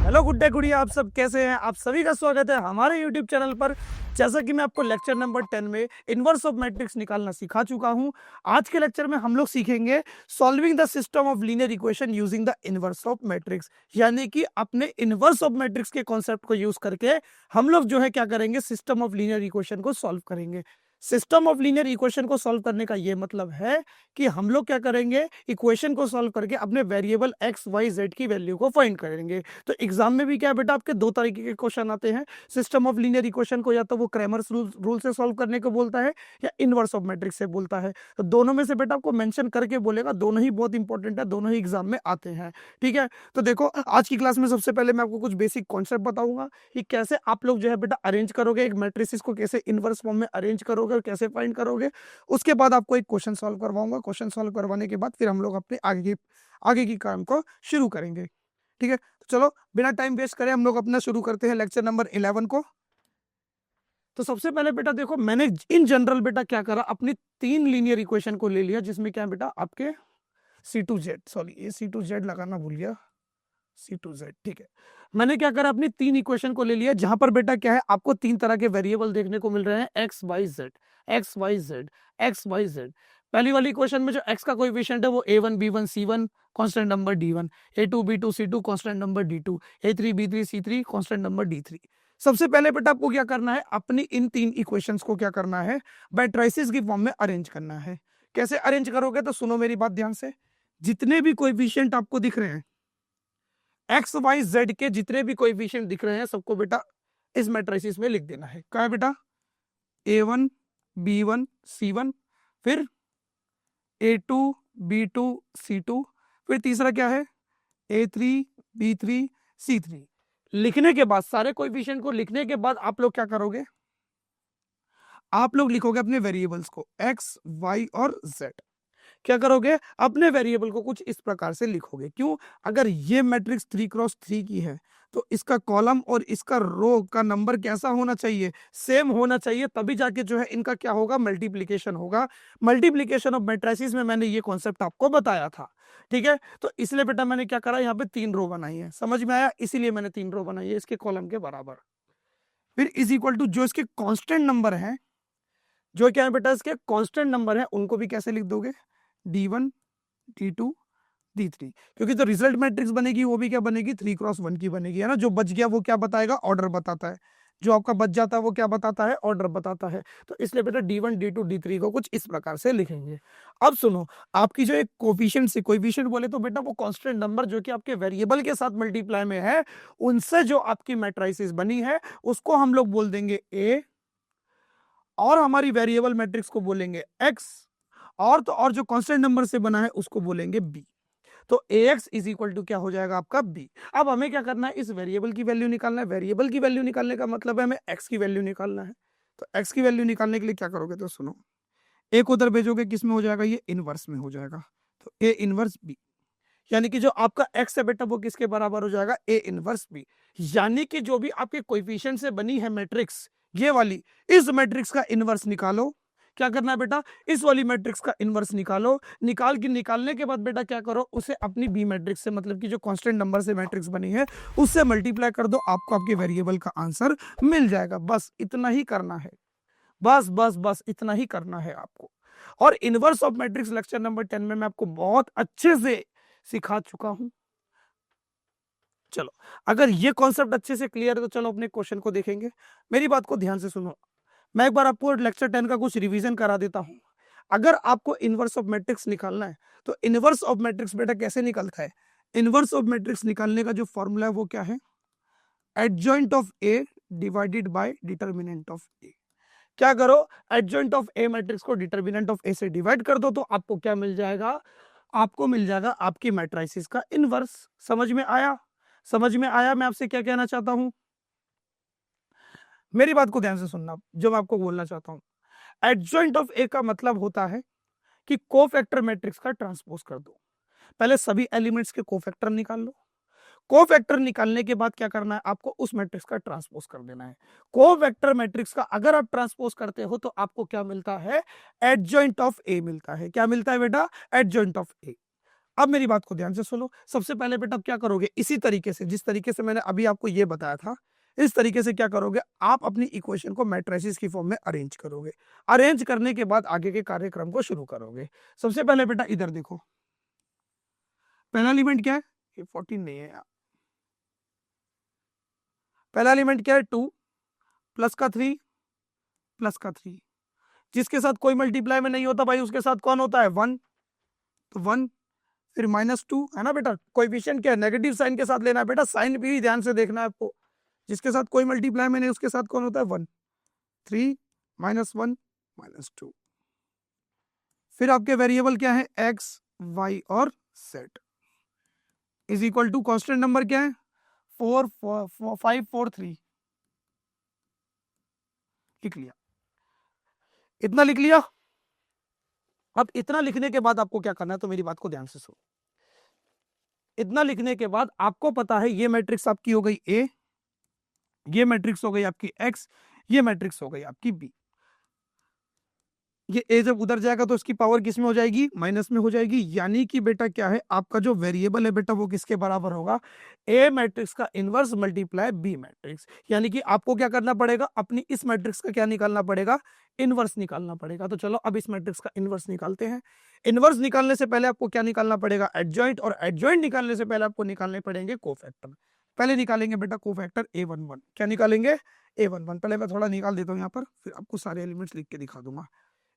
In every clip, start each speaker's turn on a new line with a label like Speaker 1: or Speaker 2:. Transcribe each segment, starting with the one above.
Speaker 1: Hello गुड्डे गुड़िया, आप सब कैसे हैं? आप सभी का स्वागत है हमारे यूट्यूब चैनल पर। जैसा कि मैं आपको लेक्चर नंबर 10 में इनवर्स ऑफ मैट्रिक्स निकालना सिखा चुका हूं। आज के लेक्चर में हम लोग सीखेंगे solving the system of linear equation using the inverse of matrix, यानी कि अपने इनवर्स ऑफ मैट्रिक्स के कॉन्सेप्ट को यूज करके हम लोग जो है क्या करेंगे, सिस्टम ऑफ लीनियर इक्वेशन को सॉल्व करेंगे। सिस्टम ऑफ लीनियर इक्वेशन को सॉल्व करने का ये मतलब है कि हम लोग क्या करेंगे, इक्वेशन को सॉल्व करके अपने वेरिएबल एक्स वाई जेड की वैल्यू को फाइंड करेंगे। तो एग्जाम में भी क्या है बेटा, आपके दो तरीके के क्वेश्चन आते हैं। सिस्टम ऑफ लीनियर इक्वेशन को या तो वो क्रैमर्स रूल से सॉल्व करने को बोलता है या इनवर्स ऑफ मैट्रिक्स से बोलता है। तो दोनों में से बेटा आपको मेंशन करके बोलेगा, दोनों ही बहुत इंपॉर्टेंट है, दोनों ही एग्जाम में आते हैं। ठीक है, तो देखो आज की क्लास में सबसे पहले मैं आपको कुछ बेसिक कॉन्सेप्ट बताऊंगा कि कैसे आप लोग जो है बेटा अरेंज करोगे, एक मैट्रिसेस को कैसे इनवर्स फॉर्म में अरेंज करोगे और कैसे फाइंड करोगे। उसके बाद आपको एक क्वेश्चन सॉल्व करवाऊंगा। क्वेश्चन सॉल्व करवाने के बाद फिर हम लोग अपने आगे की काम को शुरू करेंगे। ठीक है, तो चलो बिना टाइम वेस्ट करे हम लोग अपना शुरू करते हैं लेक्चर नंबर 11 को। तो सबसे पहले बेटा देखो, मैंने इन जनरल बेटा क्या करा, अपनी तीन लीनियर इक्वेशन को ले लिया, जिसमें क्या है बेटा आपके C2Z, सॉरी ये C2Z लगाना भूल गया, C2Z। ठीक है, मैंने क्या करा, अपनी तीन इक्वेशन को ले लिया, जहां पर बेटा क्या है, आपको तीन तरह के वेरिएबल देखने को मिल रहे हैं, x y z, x y z, x y z. पहली वाली इक्वेशन में जो x का कोएफिशिएंट है वो a1 b1 c1 constant number d1, a2 b2 c2 constant number d2, a3 b3 c3 constant number d3। सबसे पहले बेटा आपको क्या करना है, अपनी इन तीन इक्वेशंस को क्या करना है, मैट्रिसेस की फॉर्म में अरेंज करना है। कैसे अरेंज करोगे, तो सुनो मेरी बात ध्यान से। जितने भी कोएफिशिएंट आपको दिख रहे हैं, एक्स वाई जेड के जितने भी कोएफिशिएंट दिख रहे हैं, सबको बेटा इस मैट्रिसेस में लिख देना है। क्या है बेटा, a1 b1 c1, फिर a2 b2 c2, फिर तीसरा क्या है a3 b3 c3। लिखने के बाद, सारे कोएफिशिएंट को लिखने के बाद आप लोग क्या करोगे, आप लोग लिखोगे अपने वेरिएबल्स को x y और z। क्या करोगे, अपने वेरिएबल को कुछ इस प्रकार से लिखोगे। क्यों, अगर ये मैट्रिक्स 3x3 की है तो इसका कॉलम और इसका रो का नंबर कैसा होना चाहिए, सेम होना चाहिए, तभी जाके जो है इनका क्या होगा, मल्टीप्लीकेशन होगा। मल्टीप्लीकेशन ऑफ मैट्रिसेस में मैंने ये कॉन्सेप्ट आपको बताया था। ठीक है, तो इसलिए बेटा मैंने क्या करा, यहाँ पे तीन रो बनाई है, समझ में आया, इसीलिए मैंने तीन रो बनाई है इसके कॉलम के बराबर। फिर इज इक्वल टू जो इसके कांस्टेंट नंबर है, जो क्या है बेटा इसके कांस्टेंट नंबर है, उनको भी कैसे लिख दोगे, d1 d2 d3। क्योंकि तो रिजल्ट मैट्रिक्स बनेगी वो भी क्या बनेगी, 3x1 की बनेगी, है ना। जो बच गया वो क्या बताएगा, ऑर्डर बताता है। जो आपका बच जाता है वो क्या बताता है, ऑर्डर बताता है। तो इसलिए बेटा d1 d2 d3 को कुछ इस प्रकार से लिखेंगे। अब सुनो, आपकी जो एक कोफिशिएंट से, कोफिशिएंट बोले तो बेटा वो कांस्टेंट नंबर जो कि आपके वेरिएबल के साथ मल्टीप्लाई में है, उनसे जो आपकी मैट्रिसेस बनी है उसको हम लोग बोल देंगे a, और हमारी वेरिएबल मैट्रिक्स को बोलेंगे x, और जो कांस्टेंट नंबर से बना है उसको बोलेंगे b। तो ax इज इक्वल टू क्या हो जाएगा आपका b। अब हमें क्या करना है, इस वेरिएबल की वैल्यू निकालना है। वेरिएबल की वैल्यू निकालने का मतलब है हमें x की वैल्यू निकालना है। तो x की वैल्यू निकालने के लिए क्या करोगे, तो सुनो, a को उधर भेजोगे, किस में हो जाएगा, ये इनवर्स में हो जाएगा। तो a इनवर्स b, यानी कि जो आपका x है बेटा वो किसके बराबर हो जाएगा, a इनवर्स b। यानी कि जो भी आपके कोएफिशिएंट से बनी है मैट्रिक्स, ये वाली, इस मैट्रिक्स का इनवर्स निकालो। क्या करना है बेटा, इस वाली मैट्रिक्स का इनवर्स निकालो। निकालने के बाद बेटा क्या करो, उसे अपनी बी मैट्रिक्स से, मतलब कि जो कांस्टेंट नंबर से मैट्रिक्स बनी है उससे मल्टीप्लाई कर दो, आपको आपके वेरिएबल का आंसर मिल जाएगा। बस इतना ही करना है, बस बस बस इतना ही करना है आपको। और inverse of matrix lecture number 10 में मैं आपको बहुत अच्छे से सिखा चुका हूं। चलो, अगर ये कॉन्सेप्ट अच्छे से क्लियर है तो चलो अपने क्वेश्चन को देखेंगे। मेरी बात को ध्यान से सुनो, मैं एक बार आपको लेक्चर 10 का कुछ रिवीजन करा देता हूं। अगर आपको इनवर्स ऑफ मैट्रिक्स निकालना है तो इनवर्स ऑफ मैट्रिक्स बेटा कैसे निकलता है, इनवर्स ऑफ मैट्रिक्स निकालने का जो फॉर्मूला है वो क्या है, adjoint of A divided by determinant of A. क्या करो, एडजॉइंट ऑफ ए मैट्रिक्स को डिटर्मिनेंट ऑफ ए से डिवाइड कर दो, तो आपको क्या मिल जाएगा, आपको मिल जाएगा आपकी मैट्रिसेस का इनवर्स। समझ में आया, समझ में आया मैं आपसे क्या कहना चाहता हूं। मेरी बात को ध्यान से सुनना, जो मैं आपको बोलना चाहता हूं, एडजॉइंट ऑफ ए का मतलब होता है कि कोफैक्टर मैट्रिक्स का ट्रांसपोज कर दो। पहले सभी एलिमेंट्स के कोफैक्टर निकाल लो। कोफैक्टर निकालने के बाद क्या करना है, आपको उस मैट्रिक्स का ट्रांसपोज कर देना है। कोफैक्टर मैट्रिक्स का अगर आप ट्रांसपोज करते हो तो आपको क्या मिलता है, एडजॉइंट ऑफ ए मिलता है। क्या मिलता है बेटा, एडजॉइंट ऑफ ए। अब मेरी बात को ध्यान से सुनो। सबसे पहले बेटा आप क्या करोगे, इसी तरीके से जिस तरीके से मैंने अभी आपको ये बताया था, इस तरीके से क्या करोगे, आप अपनी इक्वेशन को मैट्रिसेस की फॉर्म में अरेंज करोगे। अरेंज करने के बाद आगे के कार्यक्रम को शुरू करोगे। सबसे पहले बेटा इधर देखो, पहला एलिमेंट क्या है, ये 14 नहीं है यार, पहला एलिमेंट क्या है 2 प्लस का 3 प्लस का 3, जिसके साथ कोई मल्टीप्लाई में नहीं होता भाई उसके साथ कौन होता है 1, तो 1, फिर -2 है ना बेटा, कोएफिशिएंट क्या है नेगेटिव साइन के साथ लेना है बेटा, साइन भी ध्यान से देखना है आपको, जिसके साथ कोई मल्टीप्लाई में नहीं उसके साथ कौन होता है 1, 3 -1 -2, फिर आपके वेरिएबल क्या है x y और z is equal to constant number क्या है 4 5 4 3, लिख लिया, इतना लिख लिया। अब इतना लिखने के बाद आपको क्या करना है, तो मेरी बात को ध्यान से सुनो। इतना लिखने के बाद आपको पता है ये मैट्रिक्स आपकी हो गई A, ये मैट्रिक्स हो गई आपकी X, ये मैट्रिक्स हो गई आपकी B। ये A जब उधर जाएगा तो इसकी पावर किस में हो जाएगी, माइनस में हो जाएगी, यानी कि बेटा क्या है आपका जो वेरिएबल है बेटा वो किसके बराबर होगा, A मैट्रिक्स का इनवर्स मल्टीप्लाई B मैट्रिक्स। यानी कि आपको क्या करना पड़ेगा, अपनी इस मैट्रिक्स का क्या निकालना पड़ेगा, इनवर्स निकालना पड़ेगा। तो चलो अब इस मैट्रिक्स का इनवर्स निकालते हैं। इनवर्स निकालने से पहले आपको क्या निकालना पड़ेगा, एडजॉइंट, और एडजॉइंट निकालने से पहले आपको निकालने पड़ेंगे कोफैक्टर। पहले निकालेंगे बेटा कोफैक्टर A11, क्या निकालेंगे A11, पहले मैं थोड़ा निकाल देता हूँ यहाँ पर, फिर आपको सारे एलिमेंट्स लिख के दिखा दूंगा।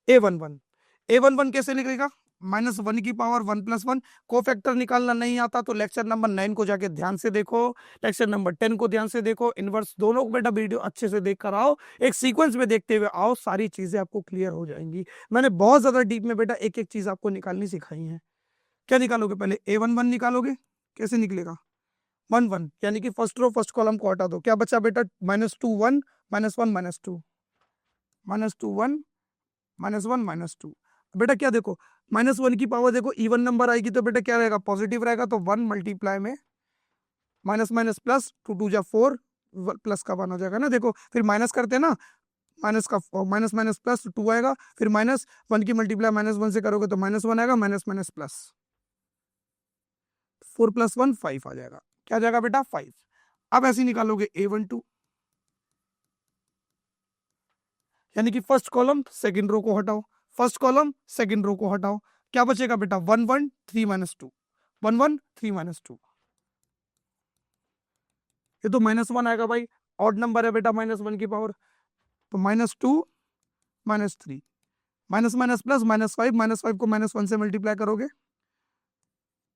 Speaker 1: A11 कैसे लिखेगा, -1 की पावर 1 + 1। कोफैक्टर निकालना नहीं आता तो लेक्चर नंबर 9 को जाके ध्यान से देखो, लेक्चर नंबर 10 को ध्यान से देखो, इनवर्स दोनों को बेटा वीडियो अच्छे से देख कर आओ, एक सीक्वेंस में देखते हुए आओ, सारी चीजें आपको क्लियर हो जाएंगी। मैंने बहुत ज्यादा डीप में बेटा एक एक चीज आपको निकालनी सिखाई है। क्या निकालोगे, पहले A11 निकालोगे, कैसे निकलेगा 1 1, यानी कि फर्स्ट रो फर्स्ट कॉलम को हटा दो, क्या बचा बेटा -2 1 -1 -2 -2 1 -1 -2। बेटा क्या देखो, -1 की पावर देखो इवन नंबर आएगी तो बेटा क्या रहेगा, पॉजिटिव रहेगा, तो 1 मल्टीप्लाई में माइनस माइनस प्लस, 2 2 जा 4, प्लस का 1 हो जाएगा ना। देखो फिर माइनस करते हैं ना, माइनस का माइनस माइनस प्लस 2 आएगा, फिर -1 की मल्टीप्लाई -1 से करोगे तो -1 आएगा, माइनस माइनस प्लस 4 + 1 5 आ जाएगा, क्या आ जाएगा बेटा 5। अब ऐसे निकालोगे A12, यानी कि फर्स्ट कॉलम सेकंड रो को हटाओ, फर्स्ट कॉलम सेकंड रो को हटाओ, क्या बचेगा बेटा 1 1 3 -2, 1 1 3 -2, ये तो -1 आएगा भाई, ऑड नंबर है बेटा -1 की पावर, तो -2 -3, माइनस माइनस प्लस -5, -5 को -1 से मल्टीप्लाई करोगे,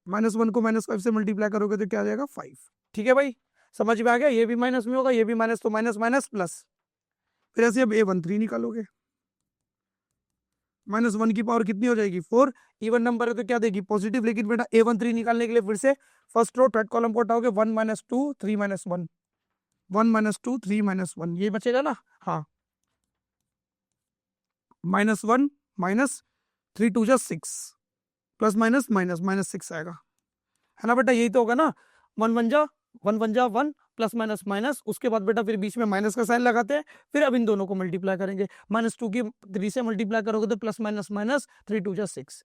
Speaker 1: -1 को -5 से मल्टीप्लाई करोगे तो क्या आ जाएगा 5। ठीक है भाई, समझ में आ गया, ये भी माइनस में होगा, ये भी माइनस, तो माइनस माइनस प्लस, फिर ऐसे अब A13 निकालोगे, -1 की पावर कितनी हो जाएगी 4, इवन नंबर है तो क्या देगी पॉजिटिव, लेकिन बेटा A13 निकालने के लिए फिर से फर्स्ट रो थर्ड कॉलम को हटाओगे, 1 -2 3 -1, 1 -2 3 -1, ये बचेगा ना, हाँ, -1 -3 2 जा 6, प्लस माइनस माइनस -6 आएगा, है ना बेटा, यही तो होगा ना, 1 1 जा 1 प्लस माइनस माइनस, उसके बाद बेटा फिर बीच में माइनस का साइन लगाते हैं, फिर अब इन दोनों को मल्टीप्लाई करेंगे, -2 की 3 से मल्टीप्लाई करोगे तो प्लस माइनस माइनस 3 2 जा 6,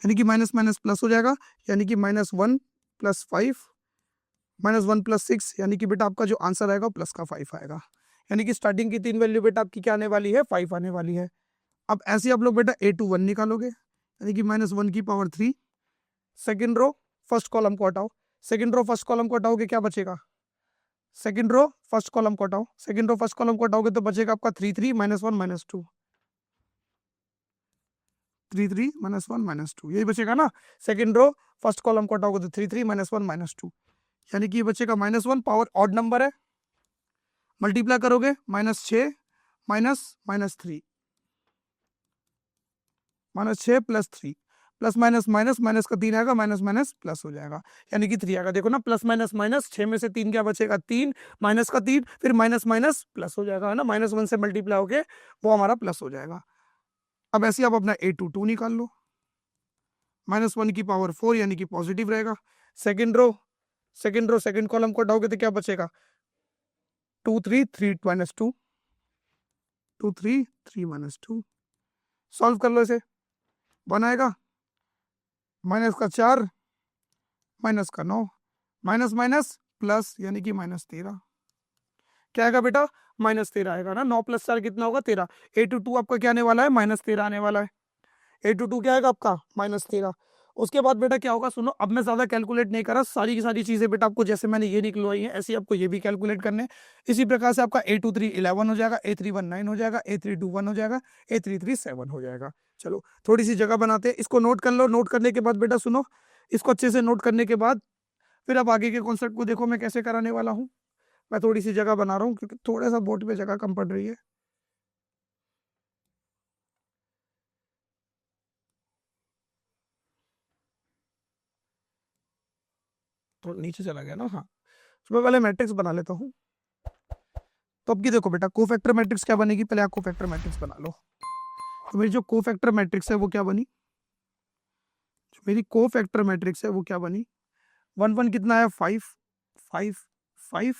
Speaker 1: यानी कि माइनस माइनस प्लस हो जाएगा, यानी कि -1 + 5 -1 + 6, यानी कि बेटा आपका जो आंसर आएगा प्लस का 5 आएगा, यानी कि स्टार्टिंग की 3 वैल्यू बेटा आपकी क्या आने वाली है 5 आने वाली है। अब ऐसे आप लोग बेटा A21 निकालोगे, यानी कि -1 की power 3, second row first column को हटाओ, सेकेंड रो फर्स्ट कॉलम को हटाओगे क्या बचेगा, सेकेंड रो फर्स्ट कॉलम को हटाओ, सेकेंड रो फर्स्ट कॉलम को हटाओगे तो बचेगा आपका 3 3 -1 -2, 3 3 -1 -2, यही बचेगा ना। सेकेंड रो फर्स्ट कॉलम को हटाओगे तो 3 3 -1 -2, यानी कि ये बचेगा -1, पावर ऑड नंबर है, मल्टीप्लाई करोगे -6 -3, -6 + 3, प्लस माइनस माइनस, माइनस का 3 आएगा, माइनस माइनस प्लस हो जाएगा, यानी कि 3 आएगा। देखो ना, प्लस माइनस माइनस, 6 में से 3 क्या बचेगा 3, माइनस का 3, फिर माइनस माइनस प्लस हो जाएगा, है ना, -1 से मल्टीप्लाई होके वो हमारा प्लस हो जाएगा। अब ऐसे आप अपना A22 निकाल लो, -1 की पावर 4, यानी कि पॉजिटिव रहेगा, सेकेंड रो सेकेंड कॉलम को हटाओगे तो क्या बचेगा 2 3 3 -2, 2 3 3 -2, सॉल्व कर लो इसे, 1 आएगा, माइनस का 4, माइनस का 9, माइनस माइनस प्लस यानी कि -13। क्या आएगा बेटा? -13 आएगा ना। 9 + 4 कितना होगा? 13। 8 आपका क्या आने वाला है? -13 आने वाला है। 8 क्या आएगा आपका? -13। उसके बाद बेटा क्या होगा? सुनो, अब मैं ज्यादा कैलकुलेट नहीं कर रहा, सारी की सारी चीजें बेटा आपको जैसे मैंने ये निकलवाई है ऐसे ही आपको ये भी कैलकुलेट करने हैं। इसी प्रकार से आपका 823 11 हो जाएगा, 831 9 हो जाएगा, 8321 हो जाएगा, 8337 7 हो जाएगा। चलो थोड़ी सी जगह बनाते हैं, इसको नोट कर लो। नोट करने के बाद बेटा सुनो, इसको अच्छे से नोट करने के बाद फिर अब आगे के कॉन्सेप्ट को देखो मैं कैसे कराने वाला हूँ। मैं थोड़ी सी जगह बना रहा हूँ क्योंकि थोड़ा सा बोर्ड पे जगह कम पड़ रही है। तो नीचे चला गया ना। हाँ, तो मैं पहले मैट्रिक्स बना लेता हूँ। तो अब की देखो बेटा, कोफैक्टर मैट्रिक्स क्या बनेगी? पहले आप कोफैक्टर मैट्रिक्स बना लो। तो मेरी जो कोफैक्टर मैट्रिक्स है वो क्या बनी? जो मेरी कोफैक्टर मैट्रिक्स है वो क्या बनी? 1 1 कितना है? 5 5 5।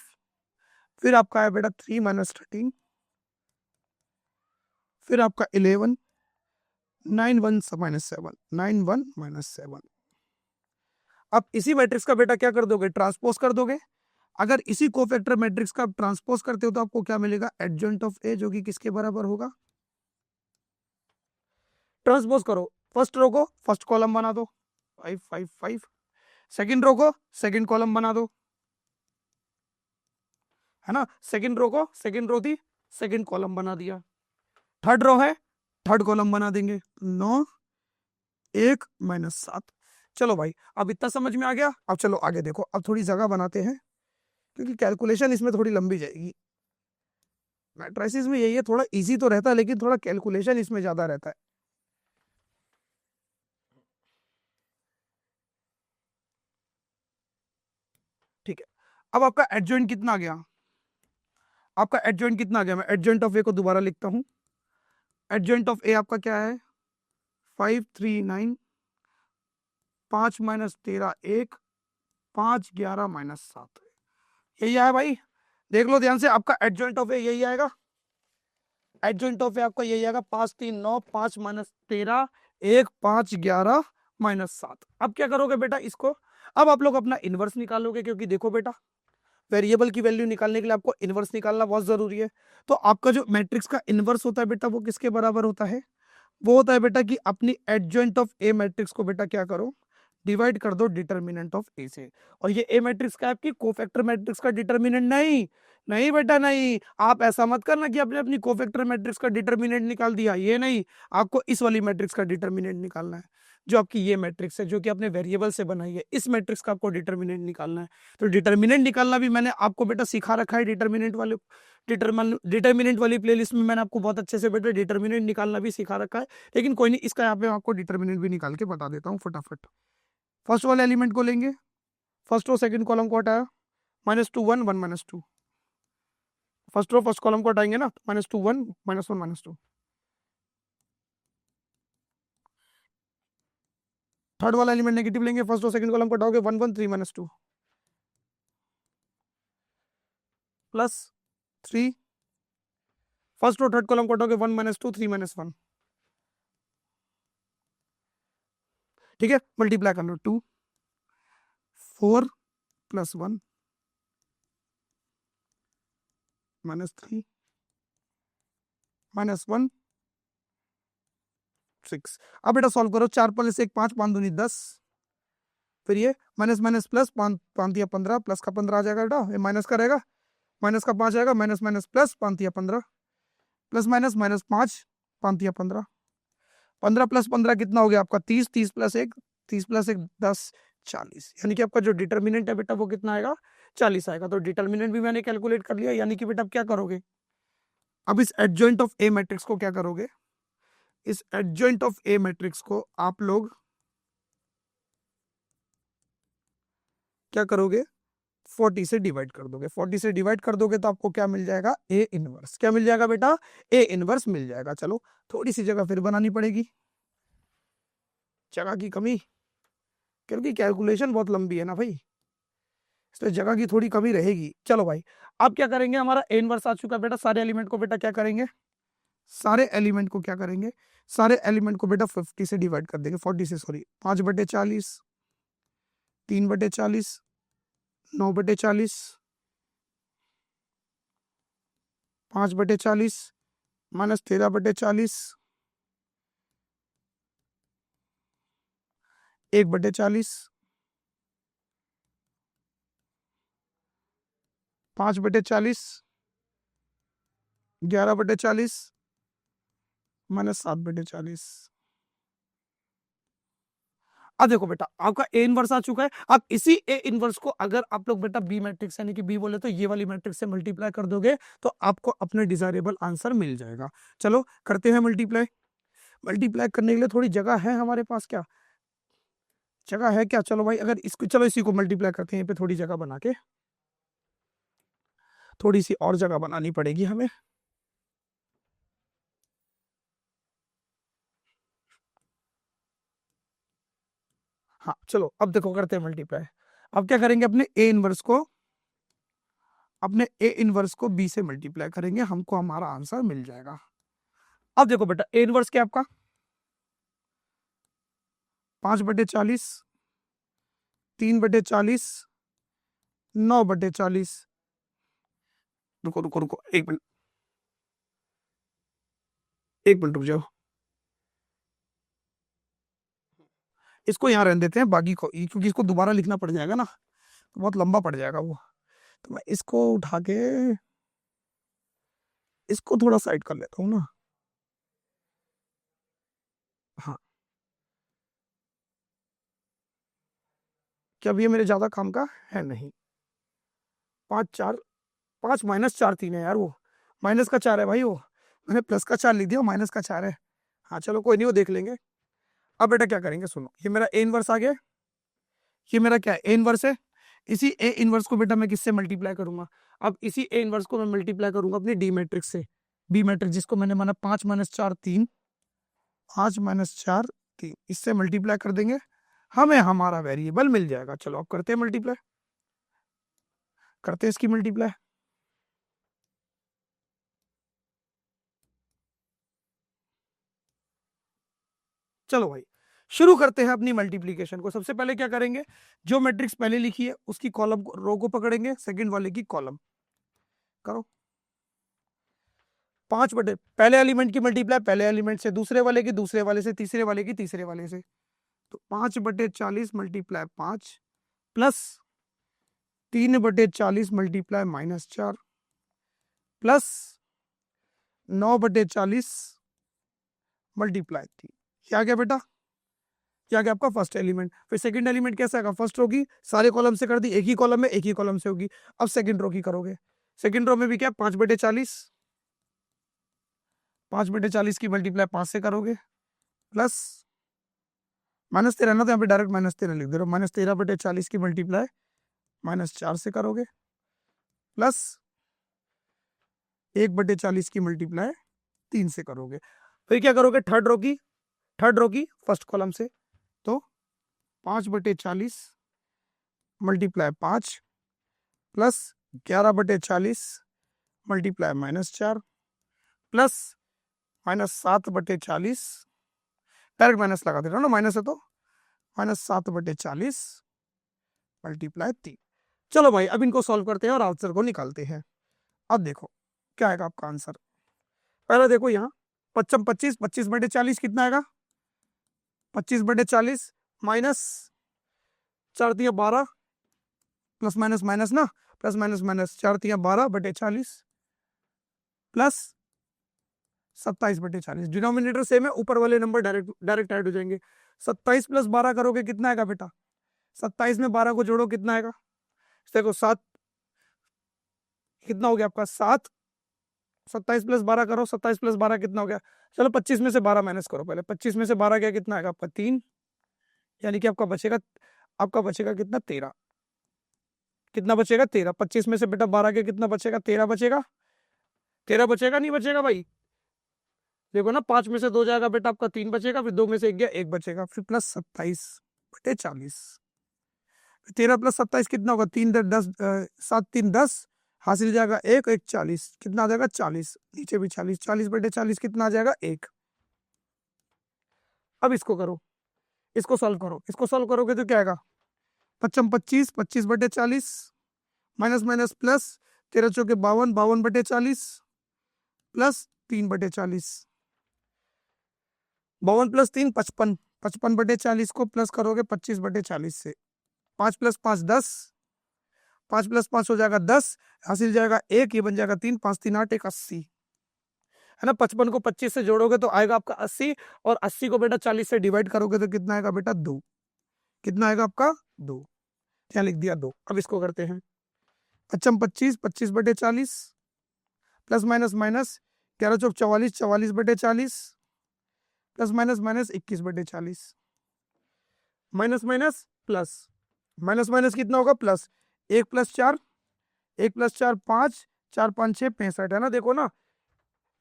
Speaker 1: फिर आपका है बेटा 3 - 13। फिर आपका 11 9 1 -7 9 1 -7। अब इसी मैट्रिक्स का बेटा क्या कर दोगे? ट्रांसपोज कर दोगे। अगर इसी कोफैक्टर मैट्रिक्स का आप ट्रांसपोज करते हो तो आपको क्या मिलेगा? एडजॉइंट ऑफ ए, जो कि किसके बराबर होगा? ट्रांसपोज करो। फर्स्ट रो को फर्स्ट कॉलम बना दो, 5 5 5। सेकंड रो को सेकंड कॉलम बना दो, है ना। सेकंड रो को सेकंड रो थी, सेकंड कॉलम बना दिया। थर्ड रो है, थर्ड कॉलम बना देंगे। 9 1 -7। चलो भाई, अब इतना समझ में आ गया। अब चलो आगे देखो, अब थोड़ी जगह बनाते हैं क्योंकि कैलकुलेशन इसमें थोड़ी लंबी जाएगी। मैट्रिसेस में यही है, थोड़ा इजी तो रहता है लेकिन थोड़ा कैलकुलेशन इसमें ज्यादा रहता है। ठीक है, अब आपका एडजॉइंट कितना आ गया? आपका एडजॉइंट कितना आ गया? मैं एडजॉइंट ऑफ ए को दोबारा लिखता हूं। एडजॉइंट ऑफ ए आपका क्या है? 5 3 9, 5 -13 1, 5 11 -7। यही आया भाई, देख लो ध्यान से। आपका एडजॉइंट ऑफ ए यही आएगा। एडजॉइंट ऑफ ए आपका यही आएगा, 5 3 9, 5 -13 1, 5 11 -7। अब क्या करोगे बेटा इसको? अब आप लोग अपना इनवर्स निकालोगे, क्योंकि देखो बेटा, वेरिएबल की वैल्यू निकालने के लिए आपको इनवर्स निकालना बहुत जरूरी है। तो आपका जो मैट्रिक्स का इनवर्स होता है बेटा, वो किसके बराबर होता है? वो होता है बेटा कि अपनी एडजॉइंट ऑफ ए मैट्रिक्स को बेटा क्या करो? डिवाइड कर दो डिटर्मिनेंट ऑफ ए से। और ये ए मैट्रिक्स का आपकी कोफैक्टर मैट्रिक्स का डिटर्मिनेंट नहीं। नहीं बेटा नहीं, आप ऐसा मत करना कि आपने अपनी कोफैक्टर मैट्रिक्स का डिटर्मिनेंट निकाल दिया, ये नहीं। आपको इस वाली मैट्रिक्स का डिटर्मिनेंट निकालना है, जो आपकी ये मैट्रिक्स है, जो कि आपने वेरिएबल से बनाई है। इस मैट्रिक्स का आपको डिटर्मिनेंट निकालना है। तो डिटर्मिनेंट निकालना भी मैंने आपको बेटा सिखा रखा है। डिटर्मिनेंट वाली प्लेलिस्ट में मैंने आपको बहुत अच्छे से बेटा डिटर्मिनेंट निकालना भी सिखा रखा है। लेकिन कोई नहीं, इसका यहाँ पे आपको डिटर्मिनेंट भी निकाल के बता देता हूँ फटाफट। फर्स्ट वाले एलिमेंट को लेंगे, फर्स्ट रो सेकंड कॉलम को हटाया, -2 1 1 -2। फर्स्ट रो फर्स्ट कॉलम को हटाएंगे ना, -2 1 -1 -2। थर्ड वाला एलिमेंट नेगेटिव लेंगे, फर्स्ट रो सेकंड कॉलम को हटाओगे, 1 1 3 -2 +3। फर्स्ट रो थर्ड कॉलम को हटाओगे, 1 -2 3 -1। ठीक है, मल्टीप्लाई कर लो। 2 4 +1 -3 -1 6। अब बेटा सॉल्व करो। 4 + 1 5, 5 दूनी 10। फिर ये माइनस माइनस प्लस, 5 5 या 15, प्लस का 15 आ जाएगा बेटा, ये माइनस का रहेगा, माइनस का 5 आएगा, माइनस माइनस प्लस, 5 या 15, प्लस माइनस -5 5 या 15। 15 + 15 कितना हो गया आपका? 30। 30 + 1 30 + 1 10 40। यानी कि आपका जो डिटर्मिनेंट है बेटा वो कितना आएगा? 40 आएगा। तो डिटर्मिनेंट भी मैंने कैलकुलेट कर लिया। यानी कि बेटा आप क्या करोगे? अब इस एडजॉइंट ऑफ ए मैट्रिक्स को क्या करोगे? इस एडजॉइंट ऑफ ए मैट्रिक्स को आप लोग क्या करोगे? 40 से डिवाइड कर दोगे। 40 से डिवाइड कर दोगे तो आपको क्या मिल जाएगा? A inverse. क्या मिल जाएगा बेटा? ए इनवर्स मिल जाएगा। चलो थोड़ी सी जगह फिर बनानी पड़ेगी, जगह की कमी, क्योंकि कैलकुलेशन बहुत लंबी है ना भाई, इसलिए जगह की थोड़ी कमी रहेगी। चलो भाई, अब क्या करेंगे? हमारा ए इनवर्स आ चुका बेटा। सारे एलिमेंट को बेटा क्या करेंगे? सारे एलिमेंट को क्या करेंगे? सारे एलिमेंट को बेटा 50 से डिवाइड कर देंगे, 40 से, सॉरी, 5/40, 3/40, 9/40, 5/40 माइनस 13/40, 1/40, 5/40, 11/40 माइनस 7/40। अब देखो बेटा, आपका ए इनवर्स आ चुका है। अब इसी ए इनवर्स को अगर आप लोग बेटा बी मैट्रिक्स यानी कि बी बोले तो ये वाली मैट्रिक्स से मल्टीप्लाई कर दोगे तो आपको अपने डिजायरेबल आंसर मिल जाएगा। चलो करते हैं मल्टीप्लाई। मल्टीप्लाई करने के लिए थोड़ी जगह है हमारे पास, क्या जगह है क्या? चलो भाई, अगर इसको, चलो इसी को मल्टीप्लाई करते हैं। यहाँ पे थोड़ी जगह बना के, थोड़ी सी और जगह बनानी पड़ेगी हमें। हाँ चलो, अब देखो करते हैं मल्टीप्लाई। अब क्या करेंगे, अपने ए इनवर्स को बी से मल्टीप्लाई करेंगे, हमको हमारा आंसर मिल जाएगा। अब देखो बेटा, ए इनवर्स क्या आपका 5/40, 3/40, 9/40। रुको रुको रुको, 1 मिनट, 1 मिनट रुक जाओ। इसको यहाँ रहने देते हैं, बाकी को, क्योंकि इसको दोबारा लिखना पड़ जाएगा ना, तो बहुत लंबा पड़ जाएगा वो। तो मैं इसको उठा के इसको थोड़ा साइड कर लेता हूँ ना। हाँ, क्या अब ये मेरे ज्यादा काम का है? नहीं। 5 4, 5 - 4 3 है यार, वो माइनस का 4 है भाई, वो मैंने प्लस का 4 लिख दिया, माइनस का 4 है। हाँ चलो कोई नहीं, वो देख लेंगे। अब बेटा क्या करेंगे, सुनो, ये मेरा ए इनवर्स आ गया। ये मेरा क्या है, ए इनवर्स है। इसी ए इनवर्स को बेटा मैं किससे मल्टीप्लाई करूंगा? अब इसी ए इनवर्स को मैं मल्टीप्लाई करूंगा अपनी डी मैट्रिक्स से, बी मैट्रिक्स, जिसको मैंने माना 5 - 4 3, 5 - 4 3, इससे मल्टीप्लाई कर देंगे, हमें हमारा वेरिएबल मिल जाएगा। चलो अब करते हैं मल्टीप्लाई, करते हैं इसकी मल्टीप्लाई। चलो भाई, शुरू करते हैं अपनी मल्टीप्लीकेशन को। सबसे पहले क्या करेंगे, जो मैट्रिक्स पहले लिखी है उसकी कॉलम को, रो को पकड़ेंगे, सेकंड वाले की कॉलम करो। 5 पहले एलिमेंट की मल्टीप्लाई पहले एलिमेंट से, दूसरे वाले की दूसरे वाले से, तीसरे वाले की तीसरे वाले से। तो 5/40 multiply 5 plus 3/40 multiply -4 plus 9/40 multiply 3। क्या गया बेटा, क्या गया आपका फर्स्ट एलिमेंट। फिर सेकंड एलिमेंट कैसे आएगा, फर्स्ट रो की सारे कॉलम से कर दी, एक ही कॉलम में, एक ही कॉलम से होगी। अब सेकंड रो की करोगे, सेकंड रो में भी क्या, 5/40, 5/40 की मल्टीप्लाई 5 से करोगे, प्लस -13 ना, तो यहाँ पे डायरेक्ट -13 लिख दे रहे हो, -13/40 की मल्टीप्लाई -4 से करोगे, प्लस 1/40 की मल्टीप्लाई 3 से करोगे। फिर क्या करोगे, थर्ड रो की फर्स्ट कॉलम से, तो 5/40 multiply 5 plus 11/40 multiply -4 plus -7/40, direct minus लगा दे रहा हूँ ना, माइनस है तो -7/40 मल्टीप्लाई 3। चलो भाई, अब इनको सॉल्व करते हैं और आंसर को निकालते हैं। अब देखो क्या आएगा आपका आंसर। पहले देखो यहाँ 25 25/40 कितना आएगा, 25/40 माइनस 4 × 12 प्लस माइनस माइनस ना, plus minus minus 4 × 12/40 plus 27/40। Denominator same है, ऊपर वाले नंबर डायरेक्ट ऐड हो जाएंगे। 27 + 12 करोगे कितना आएगा बेटा, 27 में 12 को जोड़ो कितना आएगा, देखो 7, कितना हो गया आपका 7, 27 + 12 करो, 27 + 12 कितना हो गया। चलो 25 में से 12 माइनस करो, पहले 25 में से 12 गया कितना आएगा आपका 3, यानी कि आपका बचेगा कितना 13, कितना बचेगा 13। 25 में से बेटा 12 गया कितना बचेगा, 13 बचेगा, 13 बचेगा नहीं बचेगा भाई, देखो ना, 5 में से 2 जाएगा बेटा आपका 3 बचेगा, फिर 2 में से 1 गया 1 बचेगा, फिर प्लस 27/40, 13 + 27 कितना होगा, 3 10 7 3 10, हासिल जाएगा 1 1 40, कितना आ जाएगा 40, नीचे भी 40, 40/40 कितना आ जाएगा 1। अब इसको करो, इसको सॉल्व करो, इसको सॉल्व करोगे तो क्या आएगा, पच्चम 25, 25/40, माइनस माइनस प्लस, 13 चौके 52, 52/40 प्लस 3/40, 52 प्लस 3 55, 55/40 को प्लस करोगे 25/40 से, 5 प्लस 5 10, 5 प्लस 5 हो जाएगा 10, हासिल जाएगा 1, ये बन जाएगा 3, 5 3 8, 1 80, है ना। 55 को 25 से जोड़ोगे तो आएगा आपका 80, और 80 को बेटा 40 से डिवाइड करोगे तो कितना आएगा बेटा 2, कितना आएगा आपका 2, क्या लिख दिया 2। अब इसको करते हैं, पच्चम 25, 25/40 प्लस माइनस माइनस, 11 चौक 44, 44/40 plus minus minus 21/40, minus minus plus, minus minus कितना होगा प्लस, 1 प्लस 4, 1 प्लस 4 5, 4 5 6 65, है ना। देखो ना,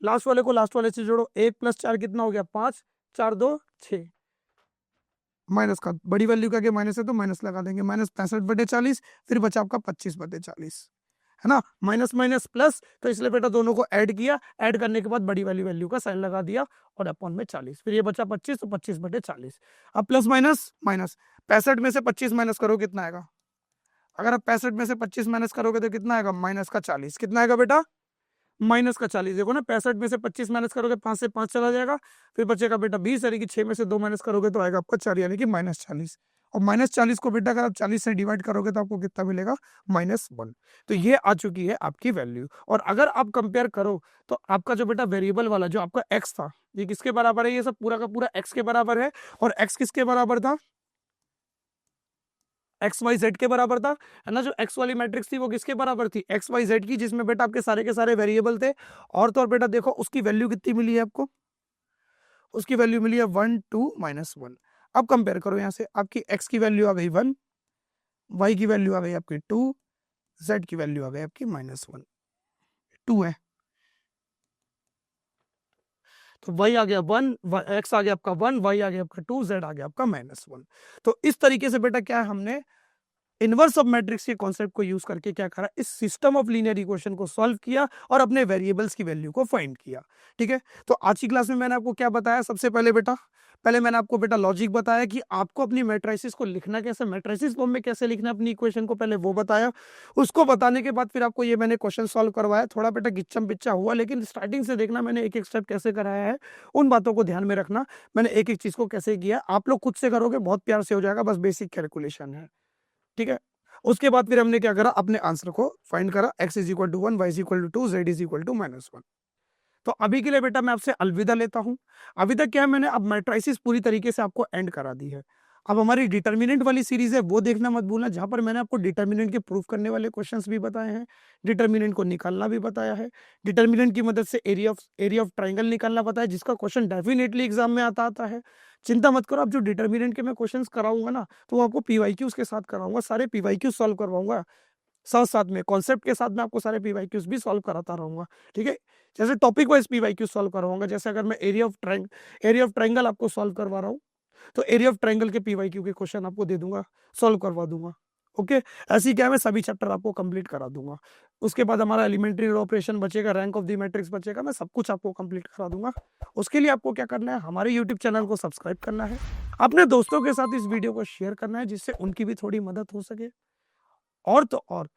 Speaker 1: लास्ट वाले को लास्ट वाले से जोड़ो, 1 प्लस 4 कितना हो गया 5, 4 2 6, माइनस का बड़ी वैल्यू का के माइनस है तो माइनस लगा देंगे, माइनस 65/40, फिर बचा आपका 25/40, है ना। माइनस माइनस प्लस, तो इसलिए बेटा दोनों को ऐड किया, ऐड करने के बाद बड़ी वाली वैल्यू का साइन लगा दिया और अपॉन में 40, फिर ये बचा 25, तो 25/40। अब प्लस माइनस माइनस, 65 में से 25 माइनस करो कितना आएगा, अगर आप 65 में से 25 माइनस करोगे तो कितना आएगा माइनस का 40, कितना आएगा बेटा माइनस का 40। देखो ना, 65 में से 25 माइनस करोगे 5 से 5 चला जाएगा, फिर बचेगा बेटा 20, यानी कि 6 में से 2 माइनस करोगे तो आएगा आपका 4, यानी कि -40, और -40 को बेटा अगर आप 40 से डिवाइड करोगे तो आपको कितना मिलेगा -1। तो ये आ चुकी है आपकी वैल्यू। और अगर आप कंपेयर करो तो आपका जो बेटा वेरिएबल वाला जो आपका x था, ये किसके बराबर है, ये सब पूरा का पूरा x के बराबर है, और x किसके बराबर था, एक्स वाई जेड के बराबर था, है ना। जो एक्स वाली मैट्रिक्स थी वो किसके बराबर थी, एक्स वाई जेड की, जिसमें बेटा आपके सारे के सारे वेरिएबल थे। और तो और बेटा देखो उसकी वैल्यू कितनी मिली है आपको, उसकी वैल्यू मिली है 1 2 -1। अब कंपेयर करो, यहाँ से आपकी एक्स की वैल्यू आ गई 1, वाई की वैल्यू आ गई आपकी 2, जेड की वैल्यू आ गई आपकी -1, 2 है, तो y आ गया 1, x आ गया आपका 1, y आ गया आपका 2, z आ गया आपका -1। तो इस तरीके से बेटा क्या है, हमने इनवर्स ऑफ मैट्रिक्स के कॉन्सेप्ट को यूज करके क्या करा, इस सिस्टम ऑफ लीनियर इक्वेशन को सॉल्व किया और अपने वेरिएबल्स की वैल्यू को फाइंड किया। ठीक है, तो आज की क्लास में मैंने आपको क्या बताया, सबसे पहले बेटा पहले मैंने आपको बेटा लॉजिक बताया कि आपको अपनी मैट्रिसेस को लिखना कैसे, मैट्रिसेस फॉर्म में कैसे लिखना अपनी इक्वेशन को, पहले वो बताया। उसको बताने के बाद फिर आपको ये मैंने क्वेश्चन सॉल्व करवाया, थोड़ा बेटा गिच्चम पिच्चा हुआ, लेकिन स्टार्टिंग से देखना मैंने एक एक स्टेप कैसे कराया है, उन बातों को ध्यान में रखना, मैंने एक एक चीज को कैसे किया। आप लोग खुद से करोगे बहुत प्यार से हो जाएगा, बस बेसिक कैलकुलेशन है। ठीक है, उसके बाद फिर हमने क्या करा, अपने आंसर को फाइंड करा, x = 1, y = 2, z = -1। तो अभी के लिए बेटा मैं आपसे अलविदा लेता हूं। अभी तक क्या है, मैंने अब मैट्रिसेस पूरी तरीके से आपको एंड करा दी है। अब हमारी डिटर्मिनेंट वाली सीरीज है, वो देखना मत भूलना, जहां पर मैंने आपको डिटर्मिनेंट के प्रूफ करने वाले क्वेश्चंस भी बताए हैं, डिटर्मिनेंट को निकालना भी बताया है, डिटर्मिनेंट की मदद से एरिया ऑफ ट्राइंगल निकालना बताया, जिसका क्वेश्चन डेफिनेटली एग्जाम में आता है। चिंता मत करो, अब जो डिटर्मिनेंट के मैं क्वेश्चंस कराऊंगा ना, तो वो आपको पीवाईक्यूज के साथ कराऊंगा, सारे पीवाईक्यूज सॉल्व करवाऊंगा, साथ साथ में कॉन्सेप्ट के साथ मैं आपको सारे पीवाईक्यूज भी सॉल्व कराता रहूंगा। ठीक है, जैसे टॉपिक वाइज पीवाईक्यूज सॉल्व करवाऊंगा, जैसे अगर मैं एरिया ऑफ ट्राइंगल आपको सॉल्व करवा रहा हूँ, तो एरिया ऑफ ट्राइंगल के पीवाईक्यू के क्वेश्चन आपको दे दूंगा, सॉल्व करवा दूंगा। ओके, ऐसी क्या मैं सभी चैप्टर आपको कंप्लीट करा दूंगा। उसके बाद हमारा एलिमेंट्री ऑपरेशन बचेगा, रैंक ऑफ द मैट्रिक्स बचेगा, मैं सब कुछ आपको कंप्लीट करा दूंगा। उसके लिए आपको क्या करना है, हमारे यूट्यूब चैनल को सब्सक्राइब करना है, अपने दोस्तों के साथ इस वीडियो को शेयर करना है, जिससे उनकी भी थोड़ी मदद हो सके। और तो और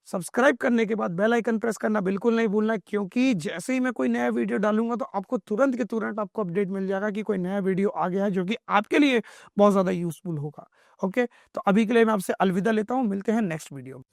Speaker 1: सब्सक्राइब करने के बाद बेल आइकन प्रेस करना बिल्कुल नहीं भूलना, क्योंकि जैसे ही मैं कोई नया वीडियो डालूंगा तो आपको तुरंत के तुरंत आपको अपडेट मिल जाएगा कि कोई नया वीडियो आ गया है, जो कि आपके लिए बहुत ज़्यादा यूजफुल होगा। ओके, तो अभी के लिए मैं आपसे अलविदा लेता हूँ, मिलते हैं नेक्स्ट वीडियो में।